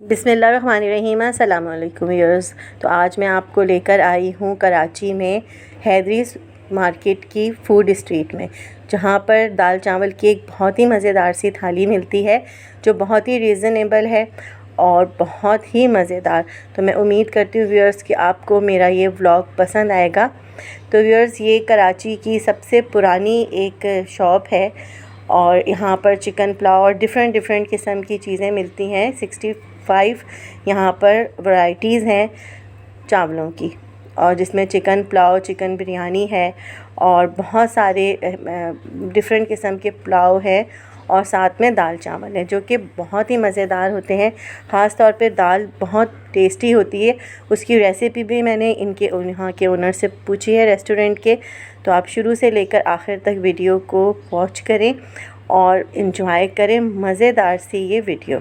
बिस्मिल्लाहिर्रहमानिर्रहीम, अस्सलाम वालेकुम व्यूअर्स। तो आज मैं आपको लेकर आई हूँ कराची में हैदरीज मार्केट की फ़ूड स्ट्रीट में, जहाँ पर दाल चावल की एक बहुत ही मज़ेदार सी थाली मिलती है जो बहुत ही रीज़नेबल है और बहुत ही मज़ेदार। तो मैं उम्मीद करती हूँ व्यूअर्स कि आपको मेरा ये व्लॉग पसंद आएगा। तो व्यूअर्स, ये कराची की सबसे पुरानी एक शॉप है और यहाँ पर चिकन पुलाव और डिफ़रेंट किस्म की चीज़ें मिलती हैं। 65 यहाँ पर वैरायटीज़ हैं चावलों की, और जिसमें चिकन पुलाव, चिकन बिरयानी है और बहुत सारे डिफ़रेंट किस्म के पुलाव है और साथ में दाल चावल है जो कि बहुत ही मज़ेदार होते हैं। ख़ास तौर पे दाल बहुत टेस्टी होती है। उसकी रेसिपी भी मैंने यहाँ के ओनर से पूछी है रेस्टोरेंट के। तो आप शुरू से लेकर आखिर तक वीडियो को वॉच करें और इन्जॉय करें मज़ेदार सी ये वीडियो।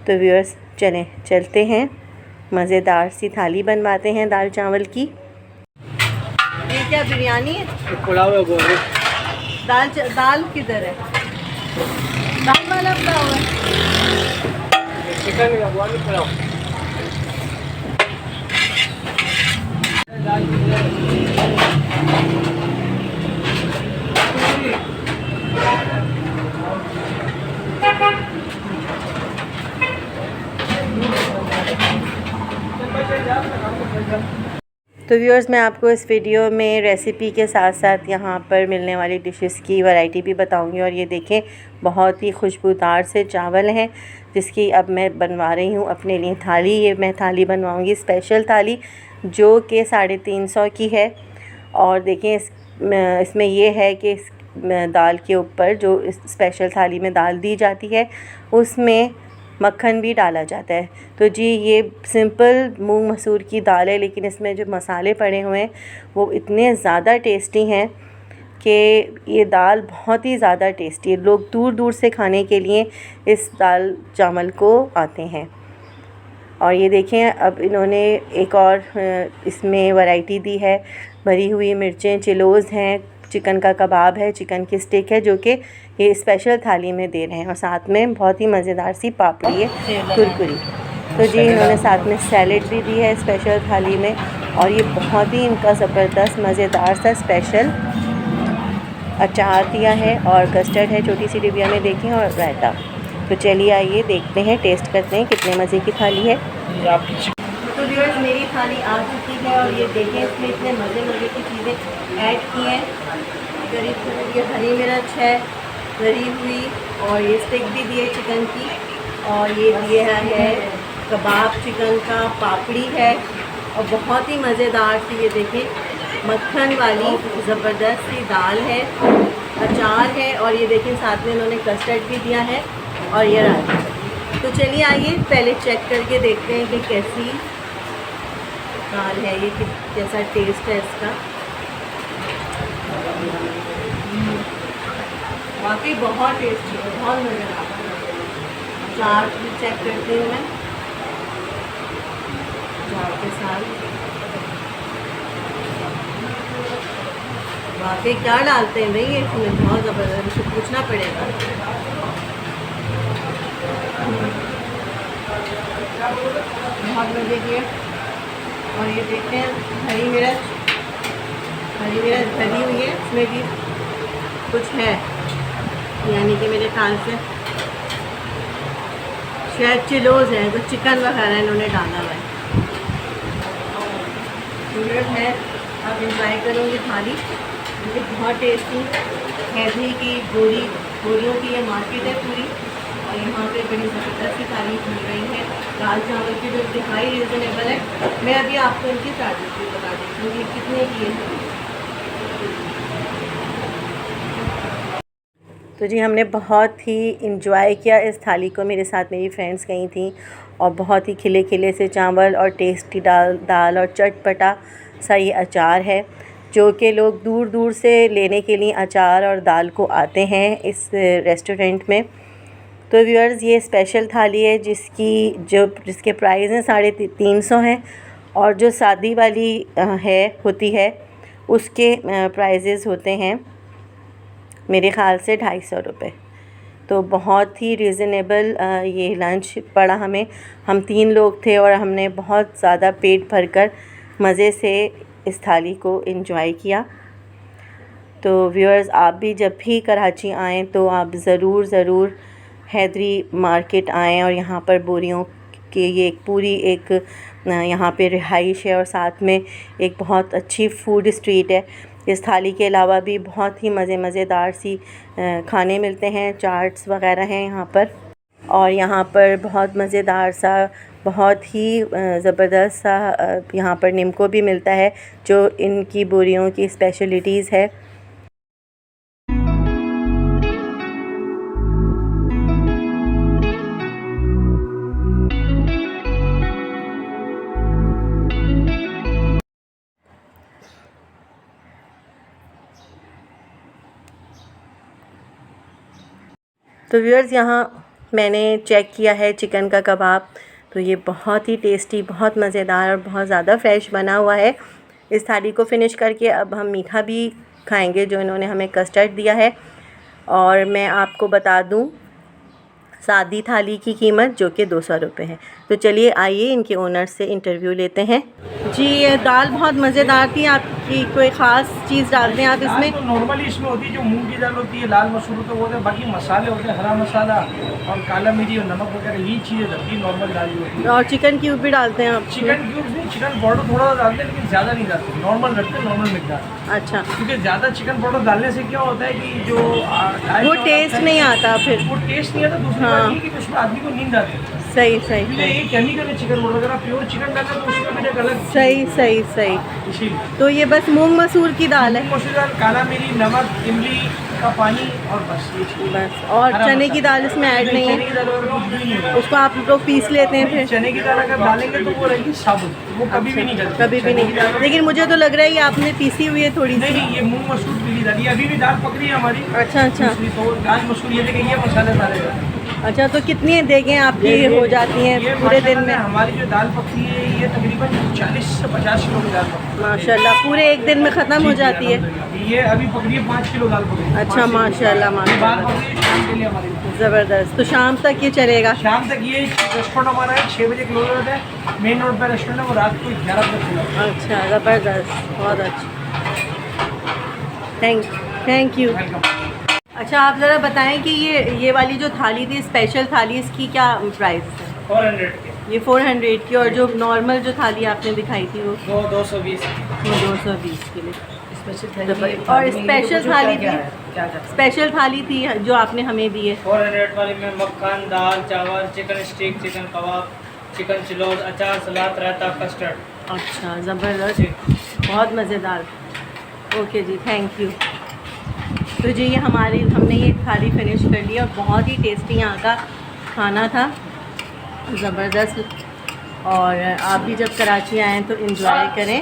तो व्यूअर्स, चलते हैं, मज़ेदार सी थाली बनवाते हैं दाल चावल की। ये क्या बिरयानी है? पुलाव है वो। दाल किधर है? दाल वाला पुलाव है। चिकन वाला पुलाव। तो व्यूअर्स, मैं आपको इस वीडियो में रेसिपी के साथ साथ यहाँ पर मिलने वाली डिशेस की वैरायटी भी बताऊँगी। और ये देखें, बहुत ही खुशबूदार से चावल हैं जिसकी अब मैं बनवा रही हूँ अपने लिए थाली। ये मैं थाली बनवाऊँगी स्पेशल थाली जो कि 350 की है। और देखें, इसमें ये है कि इस दाल के ऊपर जो इस स्पेशल थाली में दाल दी जाती है उसमें मक्खन भी डाला जाता है। तो जी, ये सिंपल मूंग मसूर की दाल है, लेकिन इसमें जो मसाले पड़े हुए हैं वो इतने ज़्यादा टेस्टी हैं कि ये दाल बहुत ही ज़्यादा टेस्टी है। लोग दूर दूर से खाने के लिए इस दाल चावल को आते हैं। और ये देखें, अब इन्होंने एक और इसमें वैरायटी दी है। भरी हुई मिर्चें, चिलोज़ हैं, चिकन का कबाब है, चिकन की स्टिक है जो कि ये स्पेशल थाली में दे रहे हैं। और साथ में बहुत ही मज़ेदार सी पापड़ी है, कुरकुरी। तो जी, इन्होंने साथ में सैलेड भी दी है स्पेशल थाली में। और ये बहुत ही इनका ज़बरदस्त मज़ेदार सा स्पेशल अचार दिया है और कस्टर्ड है छोटी सी डिबिया में, देखें, और रायता। तो चलिए आइए देखते हैं, टेस्ट करते हैं कितने मज़े की थाली है। तो व्यूअर्स, मेरी थाली आ चुकी है और ये देखें, इसमें इतने मज़े की चीज़ें ऐड की हैं। करीब ये हरी मिर्च है भरी हुई, और ये स्टिक भी दी है चिकन की, और ये दिया है कबाब चिकन का, पापड़ी है और बहुत ही मज़ेदार सी ये देखें मक्खन वाली ज़बरदस्त सी दाल है, अचार है, और ये देखें साथ में इन्होंने कस्टर्ड भी दिया है और ये रायता। तो चलिए आइए पहले चेक करके देखते हैं कि कैसी दाल है ये, कैसा टेस्ट है इसका। वाकई बहुत टेस्टी है, बहुत मज़ेदार। अचार भी चेक करती हूँ मैं अचार के साथ। वाकई क्या डालते हैं भाई इसमें, बहुत ज़बरदस्त, मुझे पूछना पड़ेगा। बहुत मज़े की है। और ये देखते हैं, हरी मिर्च भरी हुई है, इसमें भी कुछ है, यानी कि मेरे ख्याल से शायद चिलोज़ है, तो चिकन वगैरह इन्होंने डाला हुआ है। अब इंजॉय करूँगी थाली, क्योंकि बहुत टेस्टी हैदरी की गोलियों की ये मार्केट है पूरी, और यहाँ पे बड़ी ज़बरदस्त सी थाली मिल रही है दाल चावल की जो इंतहाई रीज़नेबल है। मैं अभी आपको इनकी चार्जेस भी बता देती हूँ कि कितने की है। तो जी, हमने बहुत ही इंजॉय किया इस थाली को। मेरे साथ मेरी फ्रेंड्स गई थी और बहुत ही खिले खिले से चावल और टेस्टी दाल और चटपटा सा ये अचार है जो कि लोग दूर दूर से लेने के लिए अचार और दाल को आते हैं इस रेस्टोरेंट में। तो व्यूअर्स, ये स्पेशल थाली है जिसके प्राइस हैं 350 हैं, और जो सादी वाली होती है उसके प्राइजेज़ होते हैं मेरे ख़्याल से 250 रुपये। तो बहुत ही रीज़नेबल ये लंच पड़ा हमें। हम 3 लोग थे और हमने बहुत ज़्यादा पेट भरकर मज़े से इस थाली को एंजॉय किया। तो व्यूअर्स, आप भी जब भी कराची आएँ तो आप ज़रूर हैदरी मार्केट आएँ और यहाँ पर बोरियों की ये एक पूरी एक यहाँ पे रिहाइश है और साथ में एक बहुत अच्छी फूड स्ट्रीट है। इस थाली के अलावा भी बहुत ही मज़ेदार सी खाने मिलते हैं, चाट्स वग़ैरह हैं यहाँ पर। और यहाँ पर बहुत मज़ेदार सा, बहुत ही ज़बरदस्त सा यहाँ पर निम्को भी मिलता है, जो इनकी बोरियों की स्पेशलिटीज़ है। तो व्यूअर्स, यहाँ मैंने चेक किया है चिकन का कबाब, तो ये बहुत ही टेस्टी, बहुत मज़ेदार और बहुत ज़्यादा फ्रेश बना हुआ है। इस थाली को फ़िनिश करके अब हम मीठा भी खाएंगे, जो इन्होंने हमें कस्टर्ड दिया है। और मैं आपको बता दूं सादी थाली की कीमत जो कि 200 रुपये है। तो चलिए आइए इनके ओनर से इंटरव्यू लेते हैं। जी, ये दाल बहुत मज़ेदार थी। आपकी कोई ख़ास चीज़ डालते हैं आप इसमें? तो नॉर्मली इसमें होती है जो मूंग की दाल होती है, लाल मसूर तो वो है, बाकी मसाले होते हैं, हरा मसाला और काला मिर्ची और नमक वगैरह, यही चीज़ें डलती है नॉर्मल दाल जो होती है। और चिकन क्यूब भी डालते हैं आप? चिकन क्यूब्स नहीं, चिकन पाउडर थोड़ा सा डालते हैं लेकिन ज़्यादा नहीं डालते, नॉर्मल रखते हैं, नॉर्मल मिकदार। अच्छा, क्योंकि ज़्यादा चिकन पाउडर डालने से क्या होता है कि जो वो टेस्ट नहीं आता, फिर वो टेस्ट नहीं आता। दूसरी बात ये कि उसमें आदमी को नींद आती है। सही ये केमिकल है चिकन पाउडर, अगर आप प्योर चिकन डालें तो उसमें भी एक अलग सही। इसीलिए तो ये बस मूंग मसूर की दाल है? मसूर दाल, काला मिर्च, नमक, इमली का पानी और बस ये चीज़ बस, और चने की दाल इसमें ऐड नहीं चने की है? दाल वगैरह कुछ भी नहीं है। उसको आप लोग पीस लेते हैं फिर? चने की दाल अगर डालेंगे तो वो रहेगी साबुत, वो कभी भी नहीं गलती। कभी भी नहीं। लेकिन मुझे तो लग रहा है ये आपने पीसी हुई है थोड़ी सी। नहीं, ये मूंग मसूर पीली दाल, ये अभी भी दाल पकड़ी है हमारी। अच्छा। तो दाल मसूर ये देखिए, ये मसाले डाले। अच्छा, तो कितनी देगें आपकी हो जाती हैं पूरे दिन में? हमारी जो दाल पकती है ये तकरीबन 40 से 50 किलो की दाल पकती है माशाल्लाह, पूरे एक दिन में ख़त्म हो जाती है? ये अभी पकड़ी है 5 किलो दाल पकड़ी है। अच्छा, माशाल्लाह शाम के लिए हमारी ज़बरदस्त। तो शाम तक ये चलेगा? शाम तक ये रेस्टोरेंट हमारा है, 6 बजे क्लोज होता है, मेन रोड पर रेस्टोरेंट है, वो रात को 11 बजे खुला है। अच्छा, ज़बरदस्त, बहुत अच्छा, थैंक यू। अच्छा, आप ज़रा बताएं कि ये वाली जो थाली थी, स्पेशल थाली, इसकी क्या प्राइस है? 400 के। ये 400 की, और जो नॉर्मल जो थाली आपने दिखाई थी वो 220 के लिए। स्पेशल और स्पेशल थाली थी, स्पेशल थाली थी जो आपने हमें दी है 400 वाली में मक्खन, दाल, चावल, चिकन स्टिक, चिकन कबाब, चिकन चिलोज, अचार, सलाद, रायता, कस्टर्ड। अच्छा, ज़बरदस्त, बहुत मज़ेदार। ओके जी, थैंक यू। तो जी, ये हमने ये थाली फिनिश कर ली और बहुत ही टेस्टी यहाँ का खाना था, ज़बरदस्त। और आप भी जब कराची आएँ तो एंजॉय करें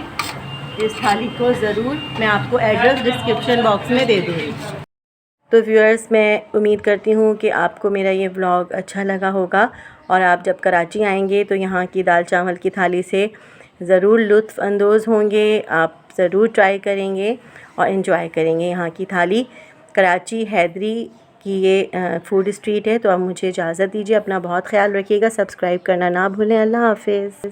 इस थाली को ज़रूर। मैं आपको एड्रेस डिस्क्रिप्शन बॉक्स में दे दूँगी। तो व्यूअर्स, मैं उम्मीद करती हूँ कि आपको मेरा ये व्लॉग अच्छा लगा होगा और आप जब कराची आएंगे तो यहाँ की दाल चावल की थाली से ज़रूर लुत्फ़ अंदोज़ होंगे। आप ज़रूर ट्राई करेंगे और एंजॉय करेंगे यहाँ की थाली। कराची हैदरी की ये फूड स्ट्रीट है। तो अब मुझे इजाज़त दीजिए, अपना बहुत ख्याल रखिएगा, सब्सक्राइब करना ना भूलें। अल्लाह हाफ़िज़।